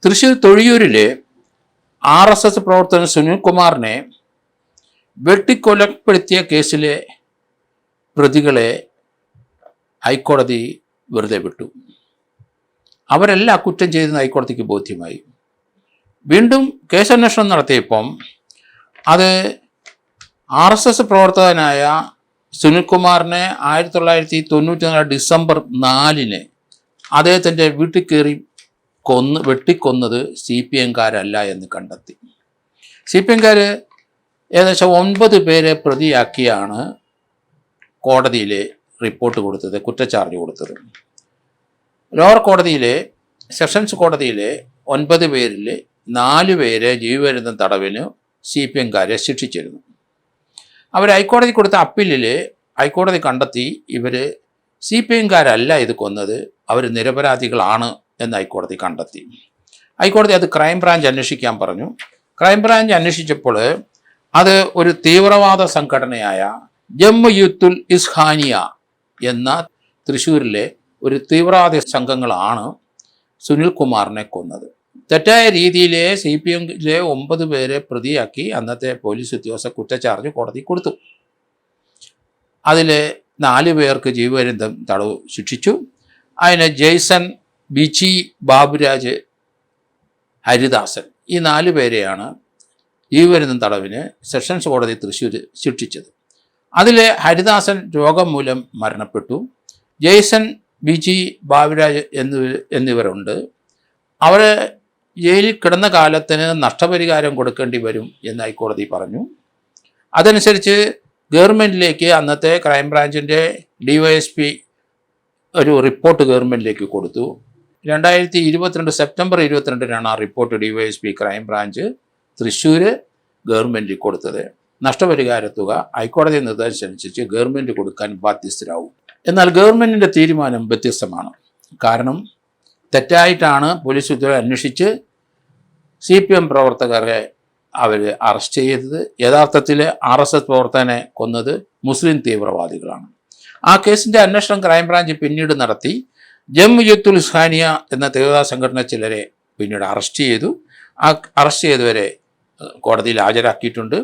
Thrissur തൊഴിയൂരിലെ RSS പ്രവർത്തകൻ സുനിൽകുമാറിനെ വെട്ടിക്കൊലപ്പെടുത്തിയ കേസിലെ പ്രതികളെ ഹൈക്കോടതി വെറുതെ വിട്ടു. അവരെല്ലാം കുറ്റം ചെയ്തെന്ന് ഹൈക്കോടതിക്ക് ബോധ്യമായി. വീണ്ടും കേസന്വേഷണം നടത്തിയപ്പം അത് RSS പ്രവർത്തകനായ സുനിൽകുമാറിനെ 1994 ഡിസംബർ 4 അദ്ദേഹത്തിൻ്റെ വീട്ടിൽ കയറി വെട്ടിക്കൊന്നത് CPM-കാരല്ല എന്ന് കണ്ടെത്തി. CPM-കാർ ഏകദേശം 9 പേരെ പ്രതിയാക്കിയാണ് കോടതിയിൽ റിപ്പോർട്ട് കൊടുത്തത്, കുറ്റച്ചാർജ് കൊടുത്തത്. ലോവർ കോടതിയിലെ സെഷൻസ് കോടതിയിലെ 9 പേരിൽ 4 പേരെ ജീവപര്യന്തം തടവിന് CPM-കാരെ ശിക്ഷിച്ചിരുന്നു. അവർ ഹൈക്കോടതി കൊടുത്ത അപ്പീലിൽ ഹൈക്കോടതി കണ്ടെത്തി ഇവർ CPM-കാരല്ല ഇത് കൊന്നത്, അവർ നിരപരാധികളാണ് എന്ന് ഹൈക്കോടതി കണ്ടെത്തി. ഹൈക്കോടതി അത് ക്രൈംബ്രാഞ്ച് അന്വേഷിക്കാൻ പറഞ്ഞു. ക്രൈംബ്രാഞ്ച് അന്വേഷിച്ചപ്പോൾ അത് ഒരു തീവ്രവാദ സംഘടനയായ ജംഇയ്യത്തുൽ ഇസ്ഹാനിയ എന്ന തൃശ്ശൂരിലെ ഒരു തീവ്രവാദ സംഘങ്ങളാണ് സുനിൽകുമാറിനെ കൊന്നത്. തെറ്റായ രീതിയിൽ CPM-ലെ 9 പേരെ പ്രതിയാക്കി അന്നത്തെ പോലീസ് ഉദ്യോഗസ്ഥ കുറ്റച്ചാർജ് കോടതി കൊടുത്തു. അതിൽ 4 പേർക്ക് ജീവപര്യന്തം തടവ് ശിക്ഷിച്ചു. അതിന് ജെയ്സൺ, ബിജി, ബാബുരാജ്, ഹരിദാസൻ ഈ 4 പേരെയാണ് ജീവപര്യന്തം തടവിന് സെഷൻസ് കോടതി തൃശ്ശൂർ ശിക്ഷിച്ചത്. അതിൽ ഹരിദാസൻ രോഗം മൂലം മരണപ്പെട്ടു. ജെയ്സൺ, ബിജി, ബാബുരാജ് എന്നിവരുണ്ട്. അവർ ജയിലിൽ കിടന്ന കാലത്തിന് നഷ്ടപരിഹാരം കൊടുക്കേണ്ടി വരും എന്ന് ഹൈക്കോടതി പറഞ്ഞു. അതനുസരിച്ച് ഗവൺമെൻറ്റിലേക്ക് അന്നത്തെ ക്രൈംബ്രാഞ്ചിൻ്റെ DYSP ഒരു റിപ്പോർട്ട് ഗവൺമെൻറ്റിലേക്ക് കൊടുത്തു. 2022 സെപ്റ്റംബർ 22 ആ റിപ്പോർട്ട് DYSP ക്രൈംബ്രാഞ്ച് തൃശ്ശൂർ ഗവൺമെൻറ്റിൽ കൊടുത്തത്. നഷ്ടപരിഹാര തുക ഹൈക്കോടതി നിർദ്ദേശമനുസരിച്ച് ഗവൺമെൻറ് കൊടുക്കാൻ ബാധ്യസ്ഥരാകും. എന്നാൽ ഗവൺമെൻറ്റിൻ്റെ തീരുമാനം വ്യത്യസ്തമാണ്. കാരണം തെറ്റായിട്ടാണ് പോലീസ് ഉദ്യോഗസ്ഥർ അന്വേഷിച്ച് CPM പ്രവർത്തകരെ അവർ അറസ്റ്റ് ചെയ്തത്. യഥാർത്ഥത്തിൽ RSS പ്രവർത്തകനെ കൊന്നത് മുസ്ലിം തീവ്രവാദികളാണ്. ആ കേസിൻ്റെ അന്വേഷണം ക്രൈംബ്രാഞ്ച് പിന്നീട് നടത്തി. ജംഇയ്യത്തുൽ ഇസ്ഹാനിയ എന്ന തീവ്രവാദ സംഘടന ചിലരെ പിന്നീട് അറസ്റ്റ് ചെയ്തു. ആ അറസ്റ്റ് ചെയ്തവരെ കോടതിയിൽ ഹാജരാക്കിയിട്ടുണ്ട്.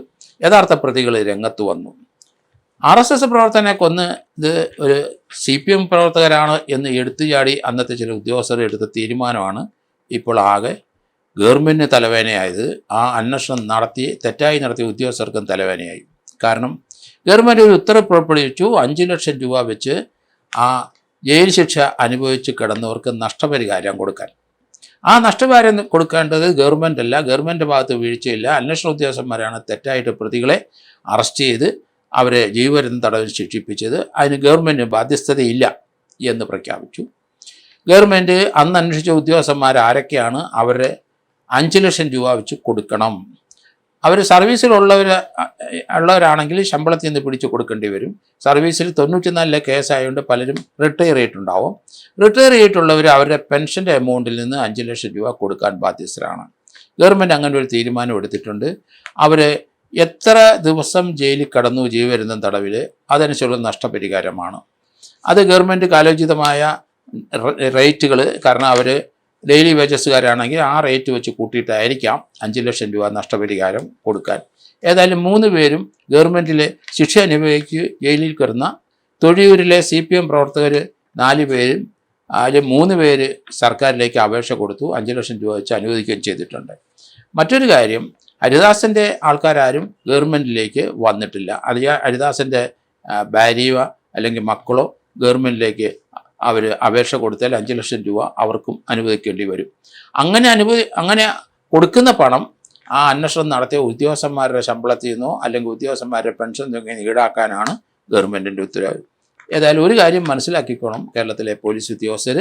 യഥാർത്ഥ പ്രതികൾ രംഗത്ത് വന്നു. RSS പ്രവർത്തകനെ കൊന്ന് ഇത് ഒരു CPM പ്രവർത്തകരാണ് എന്ന് എടുത്തുചാടി അന്നത്തെ ചില ഉദ്യോഗസ്ഥർ എടുത്ത തീരുമാനമാണ് ഇപ്പോൾ ആകെ ഗവൺമെൻറ്റിന് തലവേദനയായത്. ആ അന്വേഷണം തെറ്റായി നടത്തിയ ഉദ്യോഗസ്ഥർക്കും തലവേദനയായി. കാരണം ഗവൺമെൻറ് ഒരു ഉത്തരവ് പുറപ്പെടുവിച്ചു, 5 ലക്ഷം രൂപ വെച്ച് ആ ജയിൽ ശിക്ഷ അനുഭവിച്ച് കിടന്നവർക്ക് നഷ്ടപരിഹാരം കൊടുക്കാൻ. ആ നഷ്ടപരിഹാരം കൊടുക്കേണ്ടത് ഗവൺമെൻറ് അല്ല, ഗവൺമെൻറ് ഭാഗത്ത് വീഴ്ചയില്ല. അന്വേഷണ ഉദ്യോഗസ്ഥന്മാരാണ് തെറ്റായിട്ട് പ്രതികളെ അറസ്റ്റ് ചെയ്ത് അവരെ ജീവപര്യന്തം തടവിൽ ശിക്ഷിപ്പിച്ചത്. അതിന് ഗവൺമെൻറ് ബാധ്യസ്ഥതയില്ല എന്ന് പ്രഖ്യാപിച്ചു. ഗവൺമെൻറ് അന്ന് അന്വേഷിച്ച ഉദ്യോഗസ്ഥന്മാർ ആരൊക്കെയാണ്, അവരെ 5 ലക്ഷം രൂപ വെച്ച് കൊടുക്കണം. അവർ സർവീസിലുള്ളവരാണെങ്കിൽ ശമ്പളത്തിൽ നിന്ന് പിടിച്ച് കൊടുക്കേണ്ടി വരും. സർവീസിൽ 94 കേസായതുകൊണ്ട് പലരും റിട്ടയർ ചെയ്തിട്ടുണ്ടാവും. റിട്ടയർ ചെയ്തിട്ടുള്ളവർ അവരുടെ പെൻഷൻ്റെ എമൗണ്ടിൽ നിന്ന് 5 ലക്ഷം രൂപ കൊടുക്കാൻ ബാധ്യസ്ഥരാണ്. ഗവൺമെൻറ് അങ്ങനെ ഒരു തീരുമാനം എടുത്തിട്ടുണ്ട്. അവർ എത്ര ദിവസം ജയിലിൽ കടന്നു ജീവപര്യന്തം തടവിൽ അതനുസരിച്ചുള്ള നഷ്ടപരിഹാരമാണ്. അത് ഗവൺമെൻറ് കാലോചിതമായ റേറ്റുകൾ, കാരണം അവർ ഡെയിലി വേജസുകാരാണെങ്കിൽ ആ റേറ്റ് വെച്ച് കൂട്ടിയിട്ടായിരിക്കാം 5 ലക്ഷം രൂപ നഷ്ടപരിഹാരം കൊടുക്കാൻ. ഏതായാലും 3 പേരും ഗവൺമെൻറ്റിലെ ശിക്ഷ അനുഭവിച്ച് ജയിലിൽ കിടന്ന തൊഴിയൂരിലെ CPM പ്രവർത്തകർ 4 പേരും അതിൽ 3 പേര് സർക്കാരിലേക്ക് അപേക്ഷ കൊടുത്തു. 5 ലക്ഷം രൂപ വെച്ച് അനുവദിക്കുകയും ചെയ്തിട്ടുണ്ട്. മറ്റൊരു കാര്യം, ഹരിദാസൻ്റെ ആൾക്കാരും ഗവൺമെൻറ്റിലേക്ക് വന്നിട്ടില്ല. ഹരിദാസൻ്റെ ഭാര്യയോ അല്ലെങ്കിൽ മക്കളോ ഗവൺമെൻറ്റിലേക്ക് അവർ അപേക്ഷ കൊടുത്താൽ 5 ലക്ഷം രൂപ അവർക്കും അനുവദിക്കേണ്ടി വരും. അങ്ങനെ കൊടുക്കുന്ന പണം ആ അന്വേഷണം നടത്തിയ ഉദ്യോഗസ്ഥന്മാരുടെ ശമ്പളത്തിൽ നിന്നോ അല്ലെങ്കിൽ ഉദ്യോഗസ്ഥന്മാരുടെ പെൻഷൻ തുക ഈടാക്കാനാണ് ഗവൺമെൻറ്റിൻ്റെ ഉത്തരവ്. ഏതായാലും ഒരു കാര്യം മനസ്സിലാക്കിക്കോണം കേരളത്തിലെ പോലീസ് ഉദ്യോഗസ്ഥർ,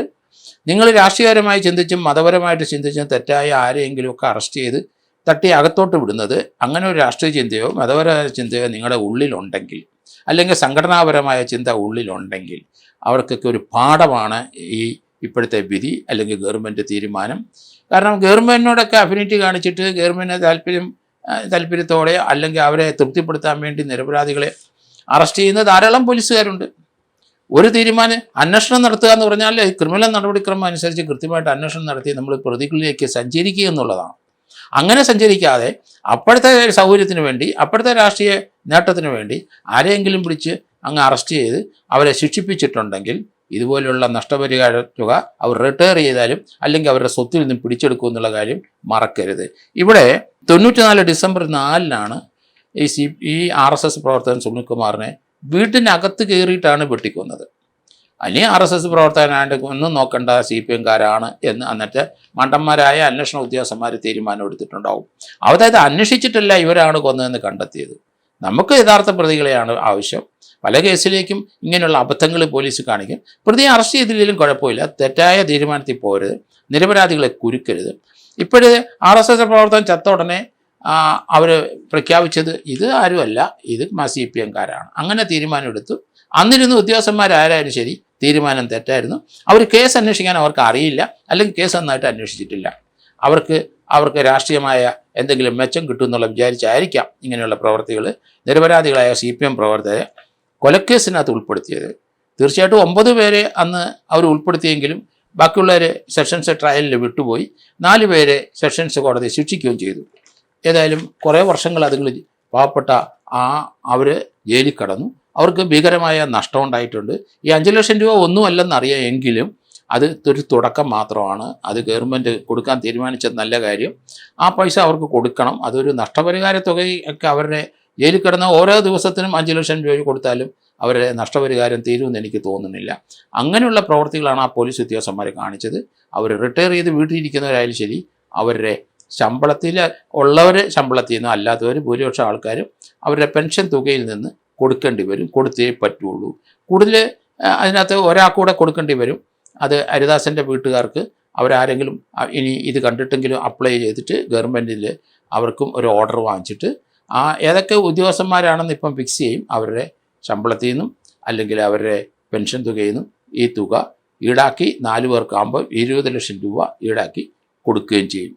നിങ്ങൾ രാഷ്ട്രീയപരമായി ചിന്തിച്ചും മതപരമായിട്ട് ചിന്തിച്ചും തെറ്റായ ആരെയെങ്കിലുമൊക്കെ അറസ്റ്റ് ചെയ്ത് തട്ടി അകത്തോട്ട് വിടുന്നത്, അങ്ങനെ ഒരു രാഷ്ട്രീയ ചിന്തയോ മതപരമായ ചിന്തയോ നിങ്ങളുടെ ഉള്ളിലുണ്ടെങ്കിൽ, അല്ലെങ്കിൽ സംഘടനാപരമായ ചിന്ത ഉള്ളിലുണ്ടെങ്കിൽ അവർക്കൊക്കെ ഒരു പാഠമാണ് ഇപ്പോഴത്തെ വിധി അല്ലെങ്കിൽ ഗവൺമെൻറ് തീരുമാനം. കാരണം ഗവൺമെൻറ്റിനോടൊക്കെ അഫിനിറ്റി കാണിച്ചിട്ട് ഗവൺമെൻറ് താല്പര്യത്തോടെ അല്ലെങ്കിൽ അവരെ തൃപ്തിപ്പെടുത്താൻ വേണ്ടി നിരപരാധികളെ അറസ്റ്റ് ചെയ്യുന്ന ധാരാളം പോലീസുകാരുണ്ട്. ഒരു തീരുമാനം അന്വേഷണം നടത്തുക എന്ന് പറഞ്ഞാൽ ക്രിമിനൽ നടപടിക്രമം അനുസരിച്ച് കൃത്യമായിട്ട് അന്വേഷണം നടത്തി നമ്മൾ പ്രതികളിലേക്ക് സഞ്ചരിക്കുക എന്നുള്ളതാണ്. അങ്ങനെ സഞ്ചരിക്കാതെ അപ്പോഴത്തെ സൗകര്യത്തിന് വേണ്ടി അപ്പോഴത്തെ രാഷ്ട്രീയ നേട്ടത്തിന് വേണ്ടി ആരെയെങ്കിലും പിടിച്ച് അങ്ങ് അറസ്റ്റ് ചെയ്ത് അവരെ ശിക്ഷിപ്പിച്ചിട്ടുണ്ടെങ്കിൽ ഇതുപോലെയുള്ള നഷ്ടപരിഹാര തുക അവർ റിട്ടയർ ചെയ്താലും അല്ലെങ്കിൽ അവരുടെ സ്വത്തിൽ നിന്നും പിടിച്ചെടുക്കും എന്നുള്ള കാര്യം മറക്കരുത്. ഇവിടെ 94 ഡിസംബർ 4-നാണ് ഈ RSS പ്രവർത്തകൻ സുനിൽകുമാറിനെ വീട്ടിനകത്ത് കയറിയിട്ടാണ് വെട്ടിക്കൊന്നത്. അല്ലെങ്കിൽ RSS പ്രവർത്തകനായിട്ട് ഒന്നും നോക്കേണ്ട CPM-കാരാണ് എന്ന് അന്നത്തെ മണ്ടന്മാരായ അന്വേഷണ ഉദ്യോഗസ്ഥന്മാർ തീരുമാനം എടുത്തിട്ടുണ്ടാവും. അതായത് അന്വേഷിച്ചിട്ടല്ല ഇവരാണ് കൊന്നതെന്ന് കണ്ടെത്തിയത്. നമുക്ക് യഥാർത്ഥ പ്രതികളെയാണ് ആവശ്യം. പല കേസിലേക്കും ഇങ്ങനെയുള്ള അബദ്ധങ്ങൾ പോലീസ് കാണിക്കും. പ്രതിയെ അറസ്റ്റ് ചെയ്തില്ലെങ്കിലും കുഴപ്പമില്ല, തെറ്റായ തീരുമാനത്തിൽ പോരുത്, നിരപരാധികളെ കുരുക്കരുത്. ഇപ്പോഴേ RSS പ്രവർത്തകൻ ചത്ത ഉടനെ അവർ പ്രഖ്യാപിച്ചത് ഇത് ആരുമല്ല, ഇത് CPM-കാരാണ്. അങ്ങനെ തീരുമാനം എടുത്തു. അന്നിരുന്ന് ഉദ്യോഗസ്ഥന്മാരായാലും ശരി തീരുമാനം തെറ്റായിരുന്നു. അവർ കേസ് അന്വേഷിക്കാൻ അവർക്ക് അറിയില്ല, അല്ലെങ്കിൽ കേസ് നന്നായിട്ട് അന്വേഷിച്ചിട്ടില്ല. അവർക്ക് രാഷ്ട്രീയമായ എന്തെങ്കിലും മെച്ചം കിട്ടുമെന്നുള്ള വിചാരിച്ചായിരിക്കാം ഇങ്ങനെയുള്ള പ്രവർത്തികൾ നിരപരാധികളായ CPM പ്രവർത്തകരെ കൊലക്കേസിനകത്ത് ഉൾപ്പെടുത്തിയത്. തീർച്ചയായിട്ടും 9 പേരെ അന്ന് അവർ ഉൾപ്പെടുത്തിയെങ്കിലും ബാക്കിയുള്ളവർ സെഷൻസ് ട്രയലിൽ വിട്ടുപോയി. 4 പേരെ സെഷൻസ് കോടതി ശിക്ഷിക്കുകയും ചെയ്തു. ഏതായാലും കുറേ വർഷങ്ങൾ അതുങ്ങൾ പാവപ്പെട്ട അവർ ജയിലിൽ കടന്നു. അവർക്ക് ഭീകരമായ നഷ്ടം ഉണ്ടായിട്ടുണ്ട്. ഈ 5 ലക്ഷം രൂപ ഒന്നുമല്ലെന്നറിയാം, എങ്കിലും അത് ഒരു തുടക്കം മാത്രമാണ്. അത് ഗവൺമെൻറ് കൊടുക്കാൻ തീരുമാനിച്ചത് നല്ല കാര്യം. ആ പൈസ അവർക്ക് കൊടുക്കണം. അതൊരു നഷ്ടപരിഹാര തുകയൊക്കെ അവരുടെ ജയിലിൽ കിടന്ന ഓരോ ദിവസത്തിനും 5 ലക്ഷം രൂപ കൊടുത്താലും അവരുടെ നഷ്ടപരിഹാരം തീരുമെന്ന് എനിക്ക് തോന്നുന്നില്ല. അങ്ങനെയുള്ള പ്രവർത്തികളാണ് ആ പോലീസ് ഉദ്യോഗസ്ഥന്മാർ കാണിച്ചത്. അവർ റിട്ടയർ ചെയ്ത് വീട്ടിലിരിക്കുന്നവരായാലും ശരി, അവരുടെ ശമ്പളത്തിൽ ഉള്ളവർ ശമ്പളത്തിൽ നിന്നും അല്ലാത്തവർ ഭൂരിപക്ഷം ആൾക്കാരും അവരുടെ പെൻഷൻ തുകയിൽ നിന്ന് കൊടുക്കേണ്ടി വരും, കൊടുത്തേ പറ്റുള്ളൂ. കൂടുതൽ അതിനകത്ത് ഒരാൾക്കൂടെ കൊടുക്കേണ്ടി വരും. അത് ഹരിദാസൻ്റെ വീട്ടുകാർക്ക് അവരാരെങ്കിലും ഇനി ഇത് കണ്ടിട്ടെങ്കിലും അപ്ലൈ ചെയ്തിട്ട് ഗവൺമെൻറ്റിൽ അവർക്കും ഒരു ഓർഡർ വാങ്ങിച്ചിട്ട് ഏതൊക്കെ ഉദ്യോഗസ്ഥന്മാരാണെന്ന് ഇപ്പം ഫിക്സ് ചെയ്യും. അവരുടെ ശമ്പളത്തിൽ നിന്നും അല്ലെങ്കിൽ അവരുടെ പെൻഷൻ തുകയിൽ നിന്നും ഈ തുക ഈടാക്കി 4 പേർക്കാകുമ്പോൾ 20 ലക്ഷം രൂപ ഈടാക്കി കൊടുക്കുകയും ചെയ്യും.